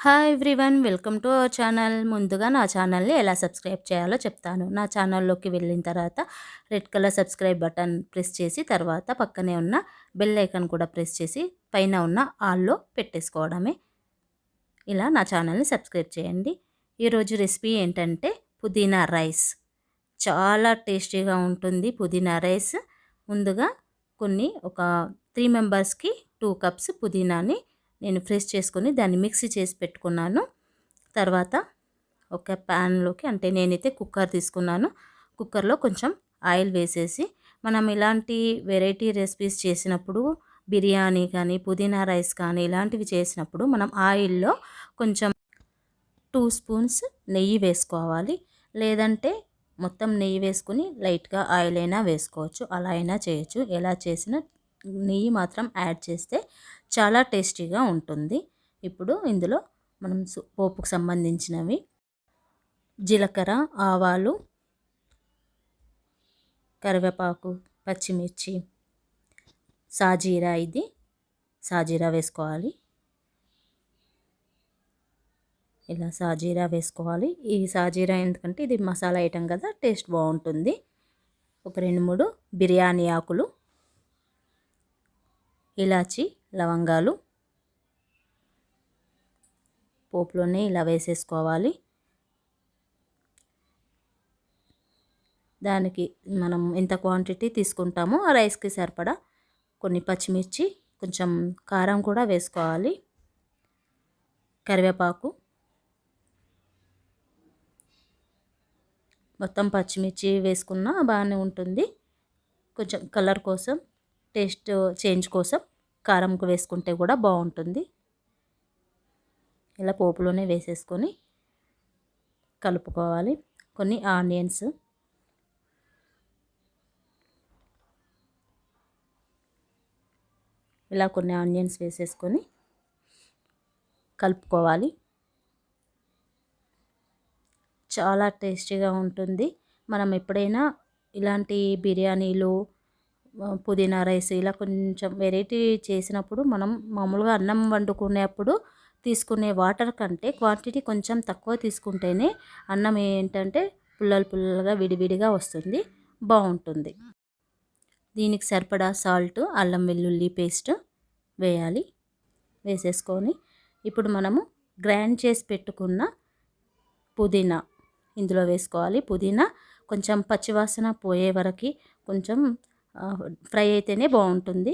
Hi everyone, welcome to our channel. ముందుగా నా ఛానల్ని ఎలా సబ్స్క్రైబ్ చేయాలో చెప్తాను. నా ఛానల్లోకి వెళ్ళిన తర్వాత red colour subscribe button press చేసి తర్వాత పక్కనే ఉన్న బెల్ ఐకాన్ కూడా ప్రెస్ చేసి పైన ఉన్న ఆల్లో పెట్టేసుకోవడమే. ఇలా నా ఛానల్ని సబ్స్క్రైబ్ చేయండి. ఈరోజు రెసిపీ ఏంటంటే పుదీనా రైస్. చాలా టేస్టీగా ఉంటుంది పుదీనా రైస్. ముందుగా ఒక 3 మెంబర్స్కి 2 కప్స్ పుదీనాని నేను ఫ్రెష్ చేసుకొని దాన్ని మిక్సీ చేసి పెట్టుకున్నాను. తర్వాత ఒక ప్యాన్లోకి, అంటే నేనైతే కుక్కర్ తీసుకున్నాను. కుక్కర్లో కొంచెం ఆయిల్ వేసేసి, మనం ఇలాంటి వెరైటీ రెసిపీస్ చేసినప్పుడు, బిర్యానీ కానీ పుదీనా రైస్ కానీ ఇలాంటివి చేసినప్పుడు మనం ఆయిల్లో కొంచెం 2 స్పూన్స్ నెయ్యి వేసుకోవాలి. లేదంటే మొత్తం నెయ్యి వేసుకుని లైట్గా ఆయిల్ అయినా వేసుకోవచ్చు, అలా అయినా చేయొచ్చు. ఎలా చేసినా నెయ్యి మాత్రం యాడ్ చేస్తే చాలా టేస్టీగా ఉంటుంది. ఇప్పుడు ఇందులో మనం పోపుకు సంబంధించినవి జీలకర్ర, ఆవాలు, కరివేపాకు, పచ్చిమిర్చి, సాజీరా, ఇది సాజీరా వేసుకోవాలి. ఇలా సాజీరా వేసుకోవాలి. ఈ సాజీరా ఎందుకంటే ఇది మసాలా ఐటెం కదా, టేస్ట్ బాగుంటుంది. ఒక 2-3 బిర్యానీ ఆకులు, ఇలాచి, లవంగాలు పోపులోనే ఇలా వేసేసుకోవాలి. దానికి మనం ఎంత క్వాంటిటీ తీసుకుంటామో ఆ రైస్కి సరిపడా కొన్ని పచ్చిమిర్చి, కొంచెం కారం కూడా వేసుకోవాలి. కరివేపాకు, మొత్తం పచ్చిమిర్చి వేసుకున్నా బాగానే ఉంటుంది. కొంచెం కలర్ కోసం, టేస్ట్ చేంజ్ కోసం కారంకు వేసుకుంటే కూడా బాగుంటుంది. ఇలా పోపులోనే వేసేసుకొని కలుపుకోవాలి. కొన్ని ఆనియన్స్, ఇలా కొన్ని ఆనియన్స్ వేసేసుకొని కలుపుకోవాలి. చాలా టేస్టీగా ఉంటుంది. మనం ఎప్పుడైనా ఇలాంటి బిర్యానీలు, పుదీనా రైస్ ఇలా కొంచెం వెరైటీ చేసినప్పుడు మనం మామూలుగా అన్నం వండుకునేప్పుడు తీసుకునే వాటర్ కంటే క్వాంటిటీ కొంచెం తక్కువ తీసుకుంటేనే అన్నం ఏంటంటే పుల్లలుగా విడివిడిగా వస్తుంది, బాగుంటుంది. దీనికి సరిపడా సాల్ట్, అల్లం వెల్లుల్లి పేస్ట్ వేయాలి. వేసేసుకొని ఇప్పుడు మనము గ్రైండ్ చేసి పెట్టుకున్న పుదీనా ఇందులో వేసుకోవాలి. పుదీనా కొంచెం పచ్చివాసన పోయే వరకు కొంచెం ఫ్రై అయితేనే బాగుంటుంది.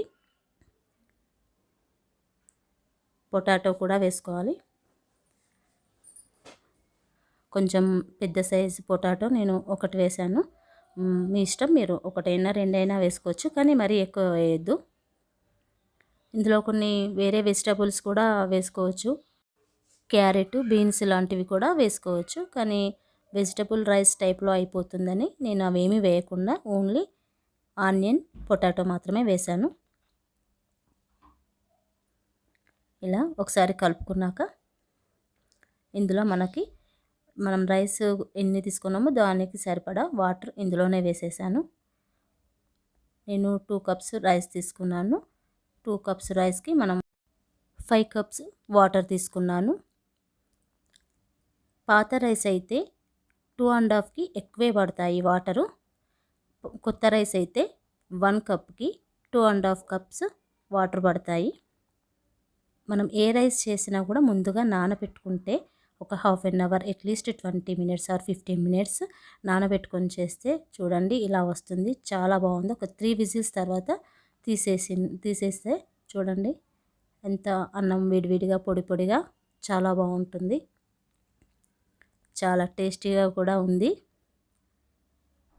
పొటాటో కూడా వేసుకోవాలి. కొంచెం పెద్ద సైజు పొటాటో నేను ఒకటి వేసాను. మీ ఇష్టం, మీరు ఒకటైనా రెండైనా వేసుకోవచ్చు, కానీ మరీ ఎక్కువ వేయద్దు. ఇందులో కొన్ని వేరే వెజిటబుల్స్ కూడా వేసుకోవచ్చు. క్యారెట్, బీన్స్ లాంటివి కూడా వేసుకోవచ్చు, కానీ వెజిటబుల్ రైస్ టైప్లో అయిపోతుందని నేను అవేమీ వేయకుండా ఓన్లీ ఆనియన్, పొటాటో మాత్రమే వేశాను. ఇలా ఒకసారి కలుపుకున్నాక ఇందులో మనం రైస్ ఎన్ని తీసుకున్నామో దానికి సరిపడా వాటర్ ఇందులోనే వేసేసాను. నేను 2 కప్స్ రైస్ తీసుకున్నాను. 2 కప్స్ రైస్కి మనం 5 కప్స్ వాటర్ తీసుకున్నాను. పాత రైస్ అయితే 2.5కి ఎక్కువే పడతాయి వాటరు. కొత్త రైస్ అయితే 1 కప్కి 2.5 కప్స్ వాటర్ పడతాయి. మనం ఏ రైస్ చేసినా కూడా ముందుగా నానబెట్టుకుంటే ఒక half an hour, at least 20 minutes or 15 minutes నానబెట్టుకొని చేస్తే చూడండి ఇలా వస్తుంది. చాలా బాగుంది. ఒక 3 విజిల్స్ తర్వాత తీసేస్తే చూడండి ఎంత అన్నం విడివిడిగా పొడి పొడిగా చాలా బాగుంటుంది. చాలా టేస్టీగా కూడా ఉంది.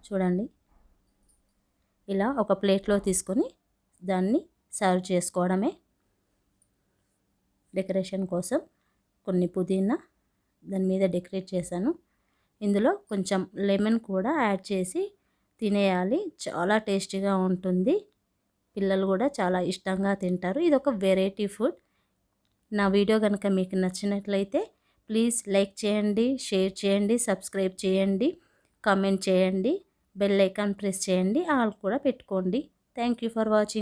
చూడండి ఇలా ఒక ప్లేట్లో తీసుకొని దాన్ని సర్వ్ చేసుకోవడమే. డెకరేషన్ కోసం కొన్ని పుదీనా దాని మీద డెకరేట్ చేశాను. ఇందులో కొంచెం లెమన్ కూడా యాడ్ చేసి తినేయాలి. చాలా టేస్టీగా ఉంటుంది. పిల్లలు కూడా చాలా ఇష్టంగా తింటారు. ఇది ఒక వెరైటీ ఫుడ్. నా వీడియో కనుక మీకు నచ్చినట్లయితే ప్లీజ్ లైక్ చేయండి, షేర్ చేయండి, సబ్స్క్రైబ్ చేయండి, కామెంట్ చేయండి, బెల్ ఐకాన్ ప్రెస్ చేయండి, ఆల్ కూడా పెట్టుకోండి. Thank you for watching.